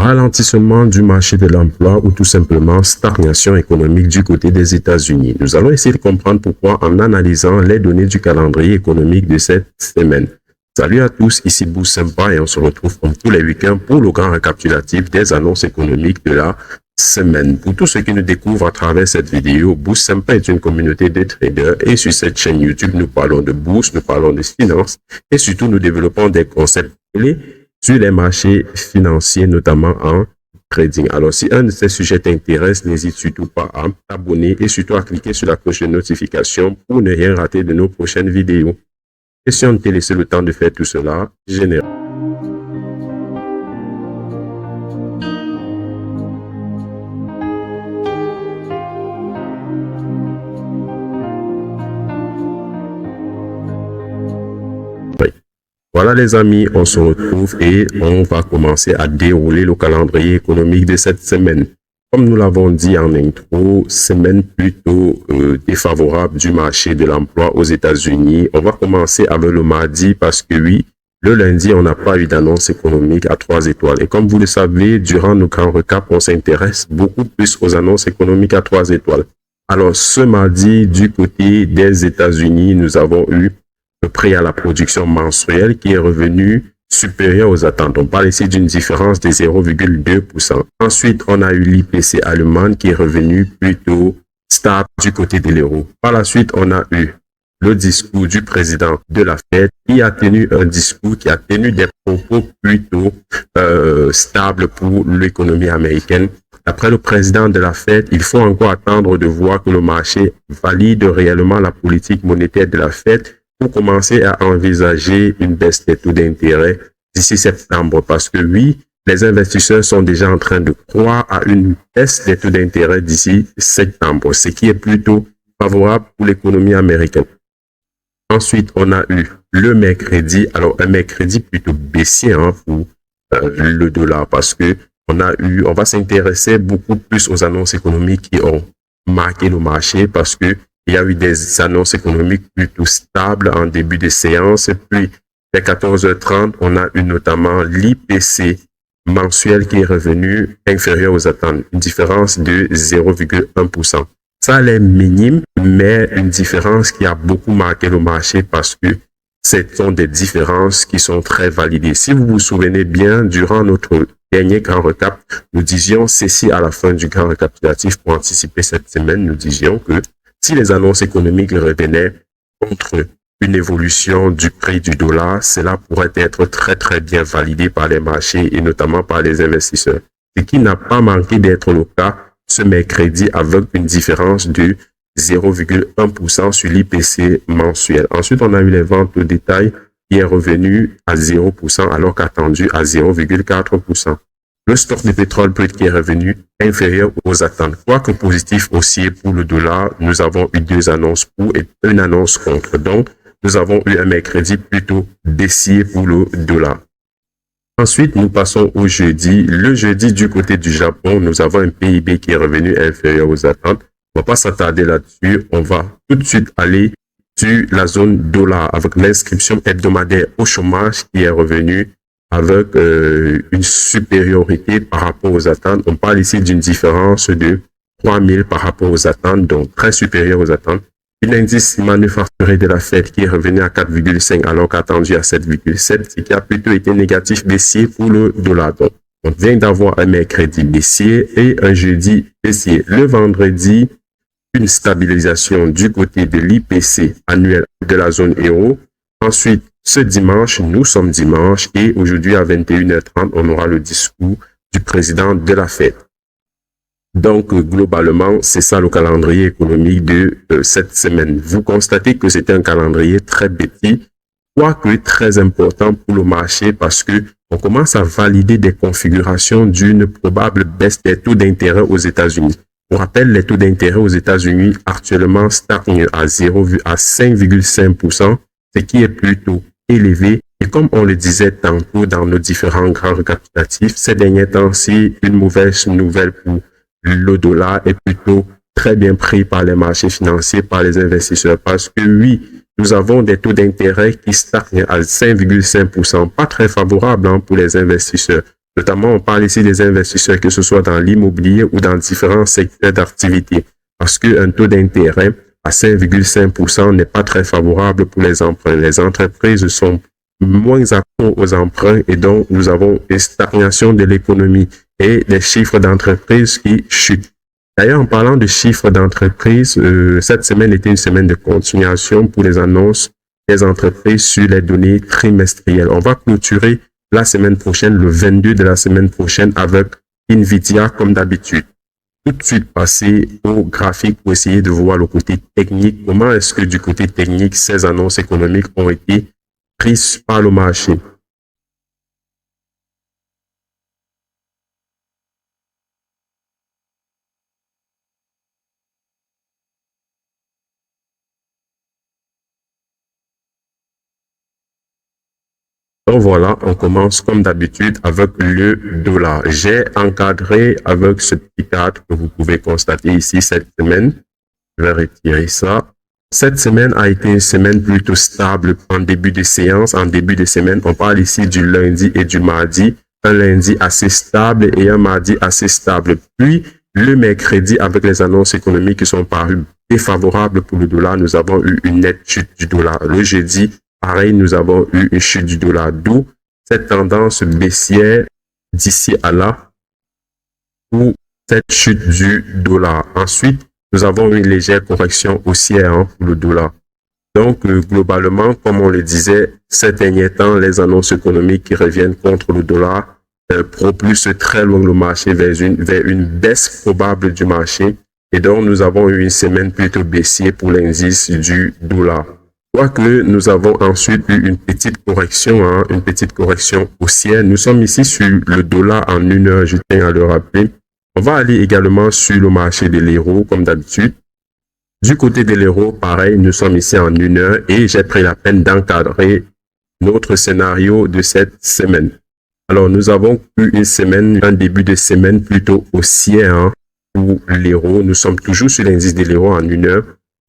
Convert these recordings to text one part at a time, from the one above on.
ralentissement du marché de l'emploi ou tout simplement stagnation économique du côté des États-Unis. Nous allons essayer de comprendre pourquoi en analysant les données du calendrier économique de cette semaine. Salut à tous, ici Boost Sympa et on se retrouve comme tous les week-ends pour le grand récapitulatif des annonces économiques de la semaine. Pour tous ceux qui nous découvrent à travers cette vidéo, Boost Sympa est une communauté de traders et sur cette chaîne YouTube, nous parlons de bourse, nous parlons de finance et surtout nous développons des concepts clés sur les marchés financiers, notamment en trading. Alors, si un de ces sujets t'intéresse, n'hésite surtout pas à t'abonner et surtout à cliquer sur la cloche de notification pour ne rien rater de nos prochaines vidéos. Et si on te laisse le temps de faire tout cela, général. Voilà les amis, on se retrouve et on va commencer à dérouler le calendrier économique de cette semaine. Comme nous l'avons dit en intro, semaine plutôt défavorable du marché de l'emploi aux États-Unis. On va commencer avec le mardi parce que oui, le lundi, on n'a pas eu d'annonce économique à 3 étoiles. Et comme vous le savez, durant nos grands recaps, on s'intéresse beaucoup plus aux annonces économiques à 3 étoiles. Alors ce mardi, du côté des États-Unis, nous avons eu le prix à la production mensuelle qui est revenu supérieur aux attentes. On parle ici d'une différence de 0,2%. Ensuite, on a eu l'IPC allemande qui est revenu plutôt stable du côté de l'euro. Par la suite, on a eu le discours du président de la Fed qui a tenu un discours qui a tenu des propos plutôt stables pour l'économie américaine. D'après le président de la Fed, il faut encore attendre de voir que le marché valide réellement la politique monétaire de la Fed pour commencer à envisager une baisse des taux d'intérêt d'ici septembre. Parce que oui, les investisseurs sont déjà en train de croire à une baisse des taux d'intérêt d'ici septembre, ce qui est plutôt favorable pour l'économie américaine. Ensuite, on a eu le mercredi, alors un mercredi plutôt baissier pour le dollar parce que on va s'intéresser beaucoup plus aux annonces économiques qui ont marqué le marché parce que il y a eu des annonces économiques plutôt stables en début de séance. Puis, vers 14h30, on a eu notamment l'IPC mensuel qui est revenu inférieur aux attentes. Une différence de 0,1%. Ça, elle est minime, mais une différence qui a beaucoup marqué le marché parce que ce sont des différences qui sont très validées. Si vous vous souvenez bien, durant notre dernier grand recap, nous disions ceci à la fin du grand récapitulatif pour anticiper cette semaine. Nous disions que si les annonces économiques revenaient contre une évolution du prix du dollar, cela pourrait être très très bien validé par les marchés et notamment par les investisseurs. Ce qui n'a pas manqué d'être le cas ce mercredi avec une différence de 0,1% sur l'IPC mensuel. Ensuite, on a eu les ventes au détail qui est revenu à 0% alors qu'attendu à 0,4%. Le stock de pétrole brut qui est revenu inférieur aux attentes. Quoique positif aussi pour le dollar, nous avons eu 2 annonces pour et une annonce contre. Donc, nous avons eu un mercredi plutôt baissier pour le dollar. Ensuite, nous passons au jeudi. Le jeudi, du côté du Japon, nous avons un PIB qui est revenu inférieur aux attentes. On ne va pas s'attarder là-dessus. On va tout de suite aller sur la zone dollar avec l'inscription hebdomadaire au chômage qui est revenu avec une supériorité par rapport aux attentes. On parle ici d'une différence de 3000 par rapport aux attentes, donc très supérieure aux attentes. Une indice manufacturier de la Fed qui est revenu à 4,5 alors qu'attendu à 7,7, ce qui a plutôt été négatif baissier pour le dollar. Donc, on vient d'avoir un mercredi baissier et un jeudi baissier. Le vendredi, une stabilisation du côté de l'IPC annuel de la zone euro. Ensuite, ce dimanche, nous sommes dimanche et aujourd'hui à 21h30, on aura le discours du président de la Fed. Donc, globalement, c'est ça le calendrier économique de cette semaine. Vous constatez que c'est un calendrier très petit, quoique très important pour le marché parce que on commence à valider des configurations d'une probable baisse des taux d'intérêt aux États-Unis. Pour rappel, les taux d'intérêt aux États-Unis actuellement stagnent à 5,5%, ce qui est plutôt élevé. Et comme on le disait tantôt dans nos différents grands récapitulatifs, ces derniers temps, c'est une mauvaise nouvelle pour le dollar est plutôt très bien pris par les marchés financiers, par les investisseurs. Parce que oui, nous avons des taux d'intérêt qui stagnent à 5,5%, pas très favorable pour les investisseurs. Notamment, on parle ici des investisseurs, que ce soit dans l'immobilier ou dans différents secteurs d'activité, parce qu'un taux d'intérêt à 5,5% n'est pas très favorable pour les emprunts. Les entreprises sont moins accros aux emprunts et donc nous avons une stagnation de l'économie et des chiffres d'entreprises qui chutent. D'ailleurs, en parlant de chiffres d'entreprise, cette semaine était une semaine de continuation pour les annonces des entreprises sur les données trimestrielles. On va clôturer la semaine prochaine, le 22 de la semaine prochaine, avec Nvidia comme d'habitude. Tout de suite passer au graphique pour essayer de voir le côté technique. Comment est-ce que du côté technique, ces annonces économiques ont été prises par le marché? Donc voilà, on commence comme d'habitude avec le dollar. J'ai encadré avec ce petit cadre que vous pouvez constater ici cette semaine. Je vais retirer ça. Cette semaine a été une semaine plutôt stable en début de séance. En début de semaine, on parle ici du lundi et du mardi. Un lundi assez stable et un mardi assez stable. Puis, le mercredi, avec les annonces économiques qui sont parues défavorables pour le dollar, nous avons eu une nette chute du dollar. Le jeudi, pareil, nous avons eu une chute du dollar, d'où cette tendance baissière d'ici à là pour cette chute du dollar. Ensuite, nous avons une légère correction haussière pour le dollar. Donc, globalement, comme on le disait, ces derniers temps, les annonces économiques qui reviennent contre le dollar propulsent très loin le marché vers une baisse probable du marché. Et donc, nous avons eu une semaine plutôt baissière pour l'indice du dollar. Quoique nous avons ensuite eu une petite correction haussière. Nous sommes ici sur le dollar en 1 heure, je tiens à le rappeler. On va aller également sur le marché de l'euro, comme d'habitude. Du côté de l'euro, pareil, nous sommes ici en 1 heure et j'ai pris la peine d'encadrer notre scénario de cette semaine. Alors, nous avons eu un début de semaine plutôt haussière pour l'euro. Nous sommes toujours sur l'indice de l'euro en 1 heure.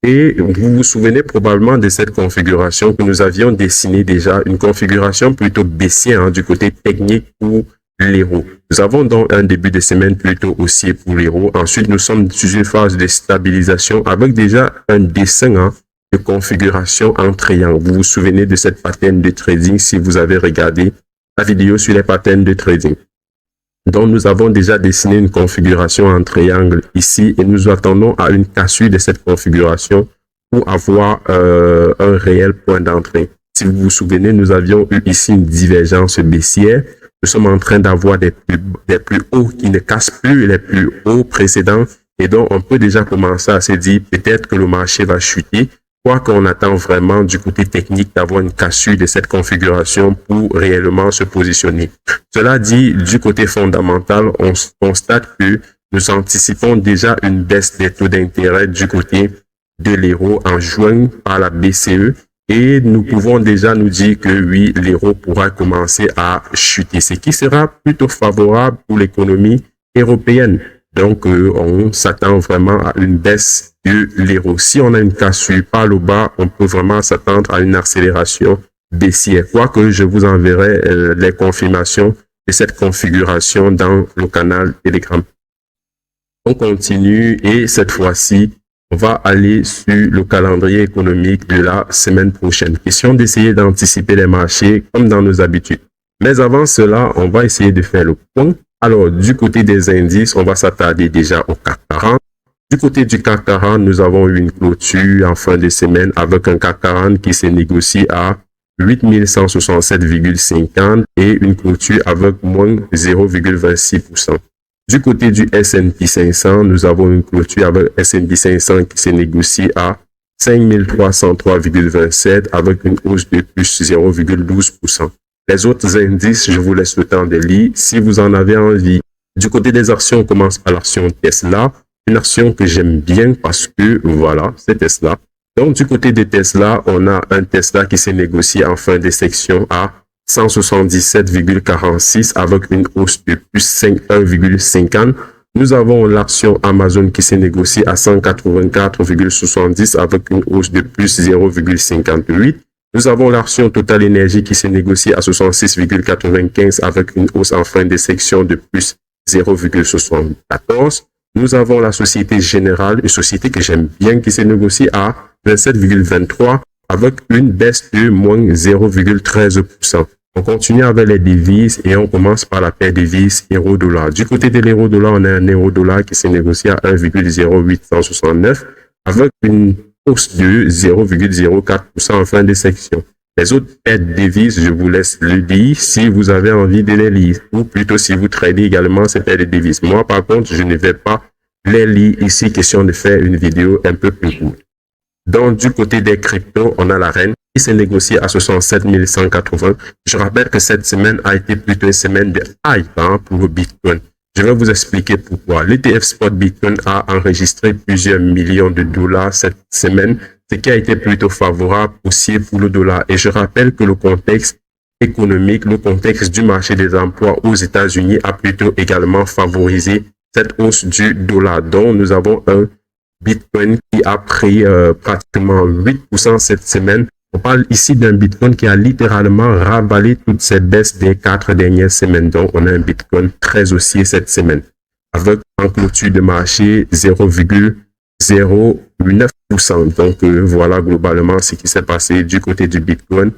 Et vous vous souvenez probablement de cette configuration que nous avions dessinée déjà, une configuration plutôt baissière du côté technique pour l'euro. Nous avons donc un début de semaine plutôt haussier pour l'euro. Ensuite, nous sommes sur une phase de stabilisation avec déjà un dessin de configuration en triangle. Vous vous souvenez de cette pattern de trading si vous avez regardé la vidéo sur les patterns de trading. Donc, nous avons déjà dessiné une configuration en triangle ici et nous attendons à une cassure de cette configuration pour avoir un réel point d'entrée. Si vous vous souvenez, nous avions eu ici une divergence baissière. Nous sommes en train d'avoir des plus hauts qui ne cassent plus les plus hauts précédents et donc on peut déjà commencer à se dire peut-être que le marché va chuter. Quoi qu'on attend vraiment du côté technique d'avoir une cassure de cette configuration pour réellement se positionner. Cela dit, du côté fondamental, on constate que nous anticipons déjà une baisse des taux d'intérêt du côté de l'euro en juin par la BCE et nous pouvons déjà nous dire que oui, l'euro pourra commencer à chuter, ce qui sera plutôt favorable pour l'économie européenne. Donc, on s'attend vraiment à une baisse de l'euro. Si on a une cassure par le bas, on peut vraiment s'attendre à une accélération baissière. Quoique je vous enverrai les confirmations de cette configuration dans le canal Telegram. On continue et cette fois-ci, on va aller sur le calendrier économique de la semaine prochaine. Question d'essayer d'anticiper les marchés comme dans nos habitudes. Mais avant cela, on va essayer de faire le point. Alors, du côté des indices, on va s'attarder déjà au CAC 40. Du côté du CAC 40, nous avons eu une clôture en fin de semaine avec un CAC 40 qui se négocie à 8167,50 et une clôture avec moins 0,26%. Du côté du S&P 500, nous avons une clôture avec S&P 500 qui se négocie à 5303,27 avec une hausse de plus 0,12%. Les autres indices, je vous laisse le temps de lire si vous en avez envie. Du côté des actions, on commence par l'action Tesla, une action que j'aime bien parce que, voilà, c'est Tesla. Donc, du côté de Tesla, on a un Tesla qui s'est négocié en fin de section à 177,46 avec une hausse de plus 1,50. Nous avons l'action Amazon qui s'est négociée à 184,70 avec une hausse de plus 0,58. Nous avons l'action Total Énergie qui se négocie à 66,95 avec une hausse en fin de section de plus 0,74. Nous avons la Société Générale, une société que j'aime bien qui se négocie à 27,23 avec une baisse de moins 0,13%. On continue avec les devises et on commence par la paire de devises euro-dollar. Du côté de l'euro-dollar, on a un euro-dollar qui se négocie à 1,0869 avec une hausse de 0,04% en fin de section. Les autres paires de devises, je vous laisse le dire si vous avez envie de les lire ou plutôt si vous tradez également ces paires de devises. Moi, par contre, je ne vais pas les lire ici, question de faire une vidéo un peu plus courte. Donc, du côté des cryptos, on a la reine qui s'est négociée à 67 180. Je rappelle que cette semaine a été plutôt une semaine de hype pour le Bitcoin. Je vais vous expliquer pourquoi. L'ETF Spot Bitcoin a enregistré plusieurs millions de dollars cette semaine, ce qui a été plutôt favorable aussi pour le dollar. Et je rappelle que le contexte économique, le contexte du marché des emplois aux États-Unis a plutôt également favorisé cette hausse du dollar. Donc, nous avons un Bitcoin qui a pris pratiquement 8% cette semaine. On parle ici d'un Bitcoin qui a littéralement ravalé toutes ces baisses des 4 dernières semaines. Donc, on a un Bitcoin très haussier cette semaine avec en clôture de marché 0,09%. Donc, voilà globalement ce qui s'est passé du côté du Bitcoin.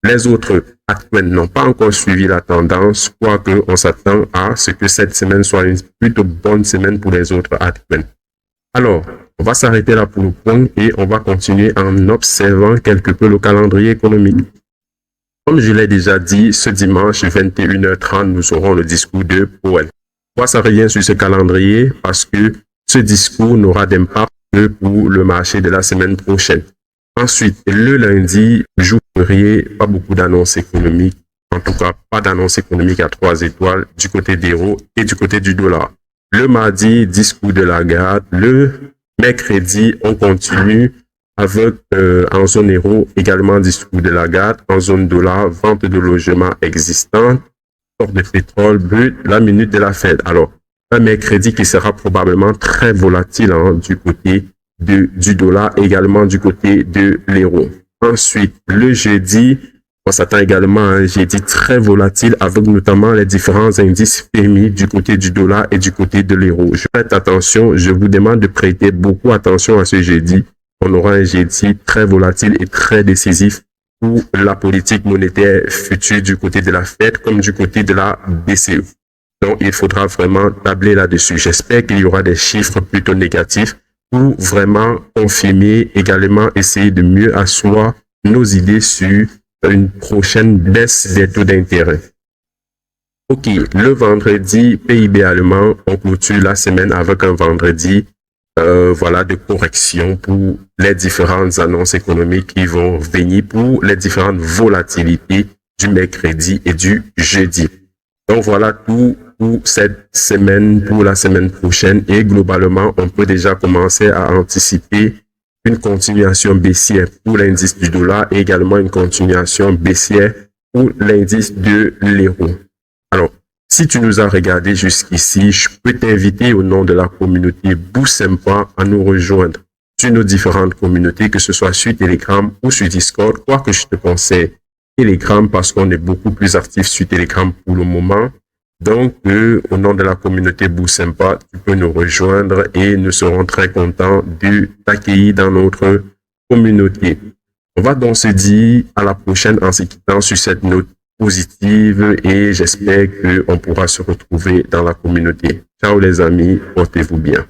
Les autres altcoins n'ont pas encore suivi la tendance, quoique on s'attend à ce que cette semaine soit une plutôt bonne semaine pour les autres altcoins. Alors, on va s'arrêter là pour le point et on va continuer en observant quelque peu le calendrier économique. Comme je l'ai déjà dit, ce dimanche 21h30, nous aurons le discours de Powell. Pourquoi ça revient sur ce calendrier? Parce que ce discours n'aura d'impact que pour le marché de la semaine prochaine. Ensuite, le lundi, jour férié, pas beaucoup d'annonces économiques. En tout cas, pas d'annonces économiques à 3 étoiles du côté des euros et du côté du dollar. Le mardi, discours de Lagarde. Le mercredi, on continue avec en zone euro également discours de Lagarde. En zone dollar, vente de logements existants, port de pétrole brut, la minute de la Fed. Alors, un mercredi qui sera probablement très volatile du côté du dollar, également du côté de l'euro. Ensuite, le jeudi, on s'attend également à un jeudi très volatile avec notamment les différents indices FMI du côté du dollar et du côté de l'euro. Je prête attention, je vous demande de prêter beaucoup attention à ce jeudi. On aura un jeudi très volatile et très décisif pour la politique monétaire future du côté de la Fed comme du côté de la BCE. Donc, il faudra vraiment tabler là-dessus. J'espère qu'il y aura des chiffres plutôt négatifs pour vraiment confirmer, également essayer de mieux asseoir nos idées sur une prochaine baisse des taux d'intérêt. Ok, le vendredi, PIB allemand, on clôture la semaine avec un vendredi voilà, de correction pour les différentes annonces économiques qui vont venir pour les différentes volatilités du mercredi et du jeudi. Donc voilà tout pour cette semaine, pour la semaine prochaine et globalement, on peut déjà commencer à anticiper une continuation baissière pour l'indice du dollar et également une continuation baissière pour l'indice de l'euro. Alors, si tu nous as regardé jusqu'ici, je peux t'inviter au nom de la communauté Boussempa à nous rejoindre sur nos différentes communautés, que ce soit sur Telegram ou sur Discord, quoique je te conseille Telegram parce qu'on est beaucoup plus actif sur Telegram pour le moment. Donc, au nom de la communauté Boussempa, tu peux nous rejoindre et nous serons très contents de t'accueillir dans notre communauté. On va donc se dire à la prochaine en se quittant sur cette note positive et j'espère qu'on pourra se retrouver dans la communauté. Ciao les amis, portez-vous bien.